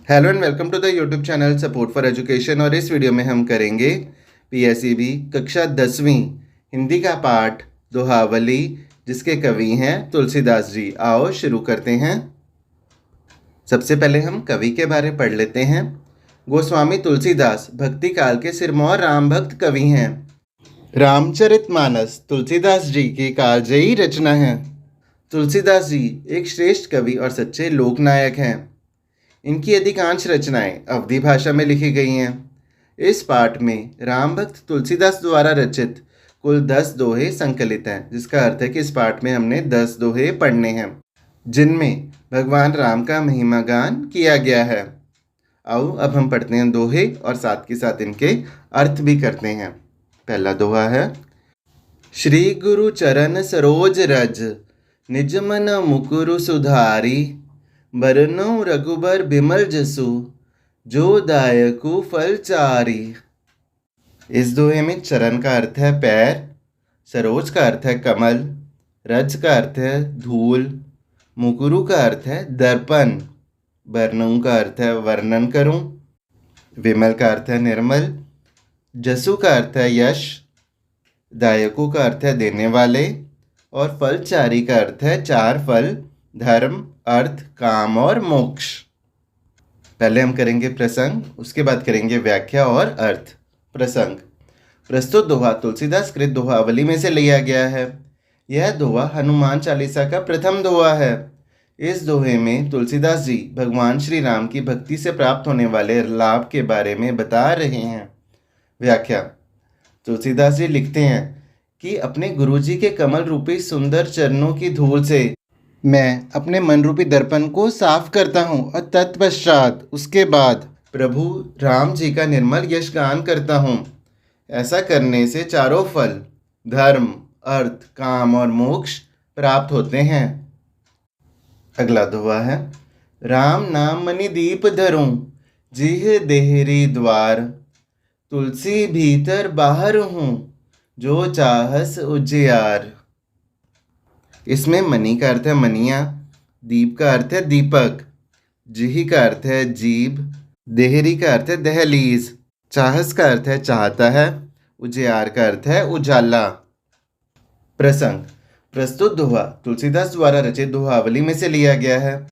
Hello and welcome to the YouTube channel support for education. और इस video में हम करेंगे पीएसईबी कक्षा 10वीं हिंदी का पाठ दोहावली, जिसके कवि हैं तुलसीदास जी। आओ शुरू करते हैं। सबसे पहले हम कवि के बारे पढ़ लेते हैं। गोस्वामी तुलसीदास भक्ति काल के सिरमौर राम भक्त कवि हैं। रामचरितमानस तुलसीदास जी की कालजयी रचना है। तुलसीदास जी एक श्रेष्ठ कवि और सच्चे लोकनायक हैं। इनकी अधिकांश रचनाएं अवधी भाषा में लिखी गई हैं। इस पाठ में राम भक्त तुलसीदास द्वारा रचित कुल 10 दोहे संकलित हैं, जिसका अर्थ है कि इस पाठ में हमने 10 दोहे पढ़ने हैं, जिनमें भगवान राम का महिमा गान किया गया है। आओ अब हम पढ़ते हैं दोहे और साथ के साथ इनके अर्थ भी करते हैं। पहला दोहा है, श्री गुरु चरण सरोज रज, निज मन मुकुरु सुधारी, बरनो रघुबर बिमल जसु, जो दायकु फल चारी। इस दोहे में चरण का अर्थ है पैर, सरोज का अर्थ है कमल, रज का अर्थ है धूल, मुकुरु का अर्थ है दर्पण, बरनऊ का अर्थ है वर्णन करूं, विमल का अर्थ है निर्मल, जसु का अर्थ है यश, दायकु का अर्थ है देने वाले, और फलचारी का अर्थ है चार फल, धर्म, अर्थ, काम और मोक्ष। पहले हम करेंगे प्रसंग, उसके बाद करेंगे व्याख्या और अर्थ। प्रसंग, प्रस्तुत दोहा तुलसीदास कृत दोहावली में से लिया गया है। यह दोहा हनुमान चालीसा का प्रथम दोहा है। इस दोहे में तुलसीदास जी भगवान श्री राम की भक्ति से प्राप्त होने वाले लाभ के बारे में बता रहे हैं। व्याख्या, तुलसीदास जी लिखते हैं कि अपने गुरुजी के कमल रूपी सुंदर चरणों की धूल से मैं अपने मन रूपी दर्पण को साफ करता हूँ और तत्पश्चात उसके बाद प्रभु राम जी का निर्मल यश गान करता हूँ। ऐसा करने से चारों फल, धर्म, अर्थ, काम और मोक्ष प्राप्त होते हैं। अगला दोहा है, राम नाम मणि दीप धरूं, जिह देहरी द्वार, तुलसी भीतर बाहर हूँ, जो चाहस उजियार। इसमें मणि का अर्थ है मनिया, दीप का अर्थ है दीपक, जिही का अर्थ है जीभ, देहरी का अर्थ है दहलीज, चाहस का अर्थ है चाहता है, उजियार का अर्थ है उजाला। प्रसंग, प्रस्तुत दोहा तुलसीदास द्वारा रचित दोहावली में से लिया गया है।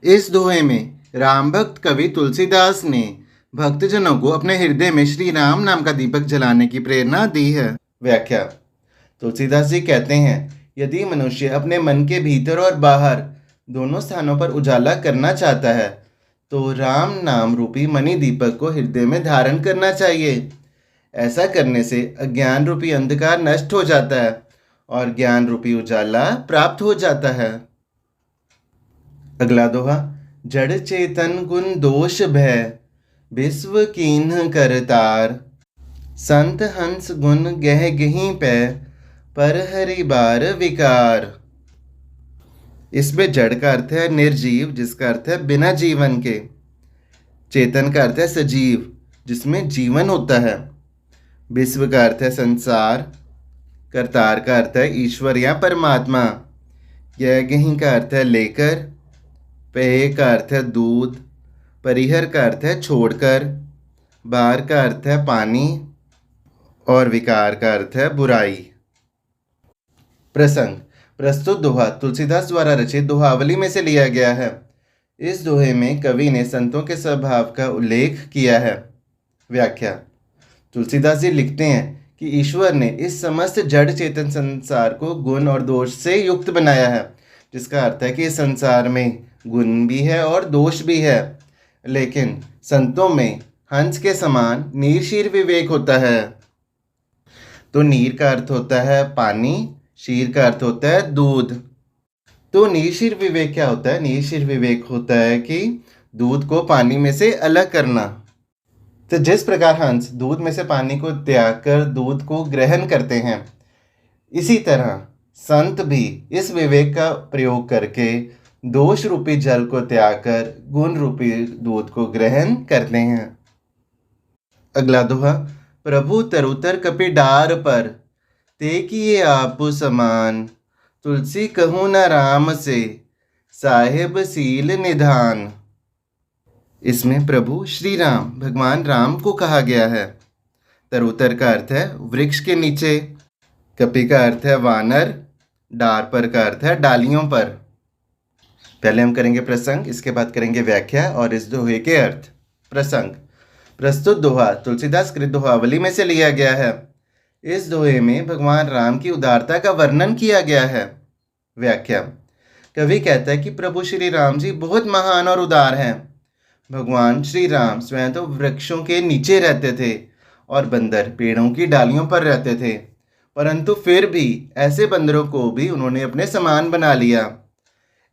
इस दोहे में राम भक्त कवि तुलसीदास ने भक्तजनों को अपने हृदय में श्री राम नाम का दीपक जलाने की प्रेरणा दी है। व्याख्या, तुलसीदास जी कहते हैं, यदि मनुष्य अपने मन के भीतर और बाहर दोनों स्थानों पर उजाला करना चाहता है तो राम नाम रूपी मणि दीपक को हृदय में धारण करना चाहिए। ऐसा करने से अज्ञान रूपी अंधकार नष्ट हो जाता है और ज्ञान रूपी उजाला प्राप्त हो जाता है। अगला दोहा, जड़ चेतन गुण दोष भय, विश्व कीन्ह करतार, संत हंस गुण गह गही पै, पर हरि बार विकार। इसमें जड़ का अर्थ है निर्जीव, जिसका अर्थ है बिना जीवन के। चेतन का अर्थ है सजीव, जिसमें जीवन होता है। विश्व का अर्थ है संसार। करतार का अर्थ है ईश्वर या परमात्मा। यज्ञ का अर्थ है लेकर। पेय का अर्थ है दूध। परिहर का अर्थ है छोड़कर। बार का अर्थ है पानी और विकार का अर्थ है बुराई। प्रसंग, प्रस्तुत दोहा तुलसीदास द्वारा रचित दोहावली में से लिया गया है। इस दोहे में कवि ने संतों के स्वभाव का उल्लेख किया है। व्याख्या, तुलसीदास जी लिखते हैं कि ईश्वर ने इस समस्त जड़ चेतन संसार को गुण और दोष से युक्त बनाया है, जिसका अर्थ है कि इस संसार में गुण भी है और दोष भी है, लेकिन संतों में हंस के समान नीर विवेक होता है। तो नीर का अर्थ होता है पानी, शीर का अर्थ होता है दूध। तो नीरशीर विवेक क्या होता है? नीरशीर विवेक होता है कि दूध को पानी में से अलग करना। तो जिस प्रकार हंस दूध में से पानी को त्याग कर दूध को ग्रहण करते हैं, इसी तरह संत भी इस विवेक का प्रयोग करके दोष रूपी जल को त्याग कर गुण रूपी दूध को ग्रहण करते हैं। अगला दोहा, प्रभु तरुतर कपि डार पर, ते किए आपु समान, तुलसी कहूँ न राम से, साहेब सील निधान। इसमें प्रभु श्री राम भगवान राम को कहा गया है। तरुतर का अर्थ है वृक्ष के नीचे, कपि का अर्थ है वानर, डार पर का अर्थ है डालियों पर। पहले हम करेंगे प्रसंग, इसके बाद करेंगे व्याख्या और इस दोहे के अर्थ। प्रसंग। प्रस्तुत दोहा तुलसीदास कृत दोहावली में से लिया गया है। इस दोहे में भगवान राम की उदारता का वर्णन किया गया है। व्याख्या। कवि कहता है कि प्रभु श्री राम जी बहुत महान और उदार हैं। भगवान श्री राम स्वयं तो वृक्षों के नीचे रहते थे और बंदर पेड़ों की डालियों पर रहते थे, परंतु फिर भी ऐसे बंदरों को भी उन्होंने अपने समान बना लिया।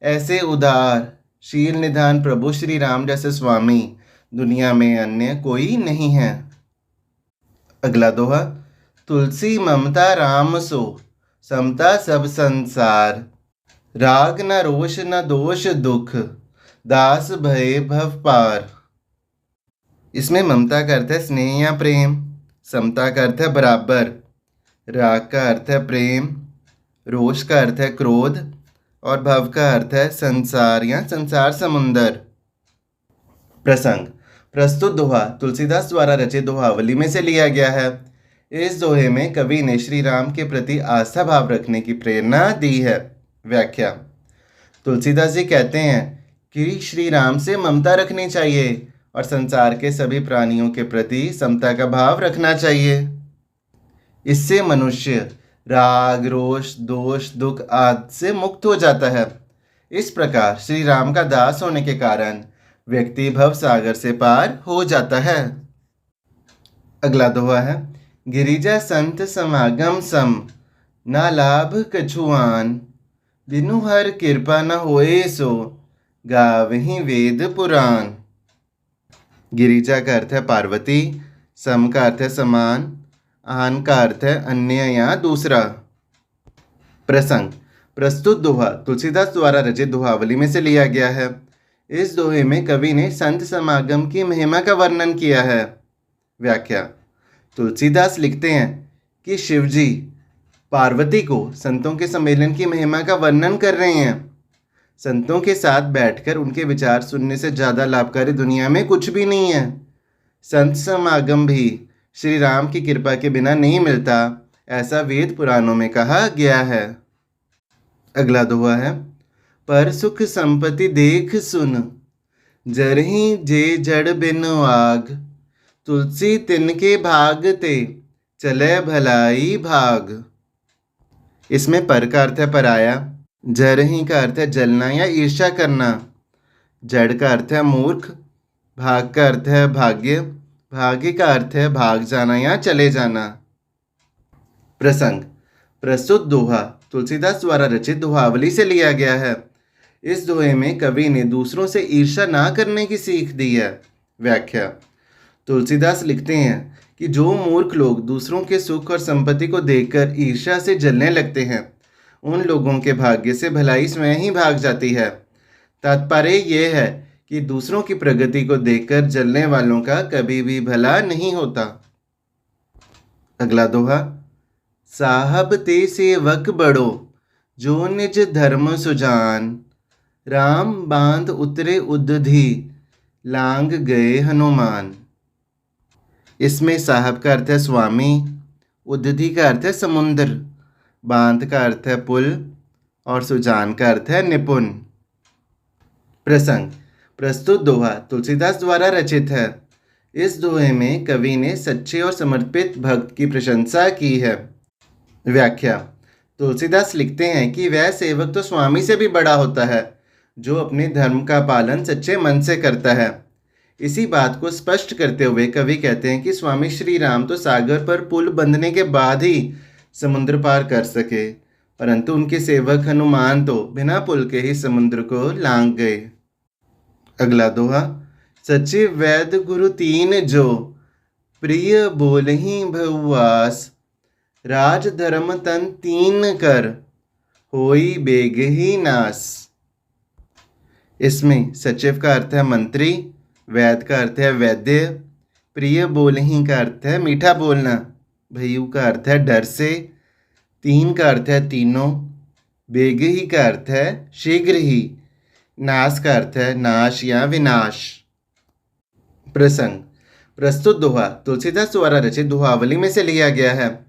ऐसे उदार शील निधान प्रभु श्री राम जैसे स्वामी दुनिया में अन्य कोई नहीं है। अगला दोहा। तुलसी ममता राम सो, समता सब संसार, राग न रोष न दोष दुख, दास भय भव पार। इसमें ममता का अर्थ है स्नेह या प्रेम, समता का अर्थ है बराबर, राग का अर्थ है प्रेम, रोष का अर्थ है क्रोध और भव का अर्थ है संसार या संसार समुंदर। प्रसंग। प्रस्तुत दोहा तुलसीदास द्वारा रचित दोहावली में से लिया गया है। इस दोहे में कवि ने श्री राम के प्रति आस्था भाव रखने की प्रेरणा दी है। व्याख्या। तुलसीदास जी कहते हैं कि श्री राम से ममता रखनी चाहिए और संसार के सभी प्राणियों के प्रति समता का भाव रखना चाहिए। इससे मनुष्य राग रोष दोष दुख आदि से मुक्त हो जाता है। इस प्रकार श्री राम का दास होने के कारण व्यक्ति भव सागर से पार हो जाता है। अगला दोहा है। गिरिजा संत समागम सम, ना लाभ कछुआन, बिनु हर कृपा न होए सो, गावहीं वेद पुराण। गिरिजा का अर्थ है पार्वती, सम का अर्थ है समान, आन का अर्थ है अन्य या दूसरा। प्रसंग। प्रस्तुत दोहा तुलसीदास द्वारा रचित दोहावली में से लिया गया है। इस दोहे में कवि ने संत समागम की महिमा का वर्णन किया है। व्याख्या। तुलसीदास लिखते हैं कि शिवजी पार्वती को संतों के सम्मेलन की महिमा का वर्णन कर रहे हैं। संतों के साथ बैठकर उनके विचार सुनने से ज़्यादा लाभकारी दुनिया में कुछ भी नहीं है। संत समागम भी श्री राम की कृपा के बिना नहीं मिलता, ऐसा वेद पुराणों में कहा गया है। अगला दोहा है। पर सुख संपत्ति देख सुन, जरहीं जे जड़ बिन आग, तुलसी तिनके भाग ते, चले भलाई भाग। इसमें पर का अर्थ है पराया, जरहीं का अर्थ है जलना या ईर्ष्या करना, जड़ का अर्थ है मूर्ख, भाग का अर्थ है भाग्य, भाग्य का अर्थ है भाग जाना या चले जाना। प्रसंग। प्रस्तुत दोहा तुलसीदास द्वारा रचित दोहावली से लिया गया है। इस दोहे में कवि ने दूसरों से ईर्ष्या ना करने की सीख दी है। व्याख्या। तुलसीदास लिखते हैं कि जो मूर्ख लोग दूसरों के सुख और संपत्ति को देखकर ईर्ष्या से जलने लगते हैं, उन लोगों के भाग्य से भलाई स्वयं ही भाग जाती है। तात्पर्य यह है कि दूसरों की प्रगति को देखकर जलने वालों का कभी भी भला नहीं होता। अगला दोहा। साहब ते सेवक बड़ो, जो निज धर्म सुजान, राम बांध उतरे उद्धि, लांग गए हनुमान। इसमें साहब का अर्थ है स्वामी, उद्धि का अर्थ है समुद्र, बांध का अर्थ है पुल और सुजान का अर्थ है निपुण। प्रसंग। प्रस्तुत दोहा तुलसीदास द्वारा रचित है। इस दोहे में कवि ने सच्चे और समर्पित भक्त की प्रशंसा की है। व्याख्या। तुलसीदास लिखते हैं कि वह सेवक तो स्वामी से भी बड़ा होता है जो अपने धर्म का पालन सच्चे मन से करता है। इसी बात को स्पष्ट करते हुए कवि कहते हैं कि स्वामी श्री राम तो सागर पर पुल बंधने के बाद ही समुद्र पार कर सके, परंतु उनके सेवक हनुमान तो बिना पुल के ही समुद्र को लांघ गए। अगला दोहा। सचिव वैद्य गुरु तीन जो, प्रिय बोलहि भुआस, राज धर्म तन तीन कर, होई बेगहि नास। इसमें सचिव का अर्थ है मंत्री, वैद्य का अर्थ है वैद्य, प्रिय बोलहि का अर्थ है मीठा बोलना, भयु का अर्थ है डर से, तीन का अर्थ है तीनों, बेगहि का अर्थ है शीघ्र ही, नाश का अर्थ है नाश या विनाश। प्रसंग। प्रस्तुत दोहा तुलसीदास द्वारा रचित दोहावली में से लिया गया है।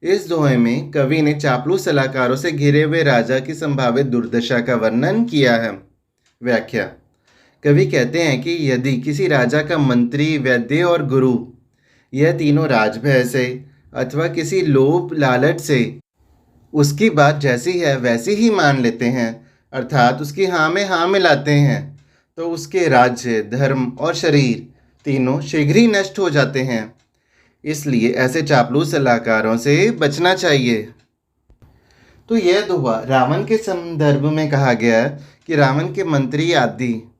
इस दोहे में कवि ने चापलूस सलाहकारों से घिरे हुए राजा की संभावित दुर्दशा का वर्णन किया है। व्याख्या। कवि कहते हैं कि यदि किसी राजा का मंत्री, वैद्य और गुरु, यह तीनों राजभय से अथवा किसी लोभ लालच से उसकी बात जैसी है वैसी ही मान लेते हैं, अर्थात उसकी हाँ में हाँ मिलाते हैं, तो उसके राज्य, धर्म और शरीर तीनों शीघ्र ही नष्ट हो जाते हैं। इसलिए ऐसे चापलूस सलाहकारों से बचना चाहिए। तो यह दोहा रावण के संदर्भ में कहा गया कि रावण के मंत्री आदि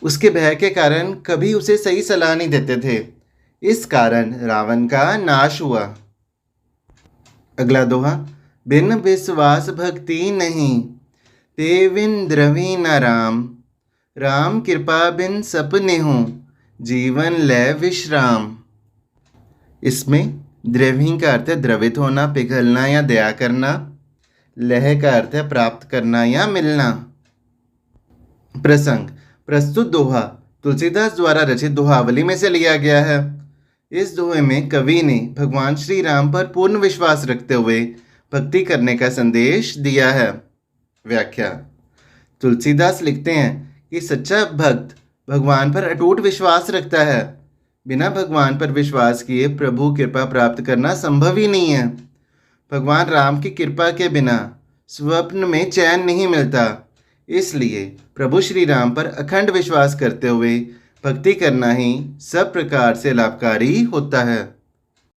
उसके भय के कारण कभी उसे सही सलाह नहीं देते थे। इस कारण रावण का नाश हुआ। अगला दोहा। बिन विश्वास भक्ति नहीं, ते बिन द्रवी न राम। राम कृपा बिन सपने हो, जीवन लय विश्राम। इसमें द्रवी का अर्थ है द्रवित होना, पिघलना या दया करना। लह का अर्थ है प्राप्त करना या मिलना। प्रसंग। प्रस्तुत दोहा तुलसीदास द्वारा रचित दोहावली में से लिया गया है। इस दोहे में कवि ने भगवान श्री राम पर पूर्ण विश्वास रखते हुए भक्ति करने का संदेश दिया है। व्याख्या। तुलसीदास लिखते हैं कि सच्चा भक्त भगवान पर अटूट विश्वास रखता है। बिना भगवान पर विश्वास किए प्रभु कृपा प्राप्त करना संभव ही नहीं है। भगवान राम की कृपा के बिना स्वप्न में चैन नहीं मिलता। इसलिए प्रभु श्री राम पर अखंड विश्वास करते हुए भक्ति करना ही सब प्रकार से लाभकारी होता है।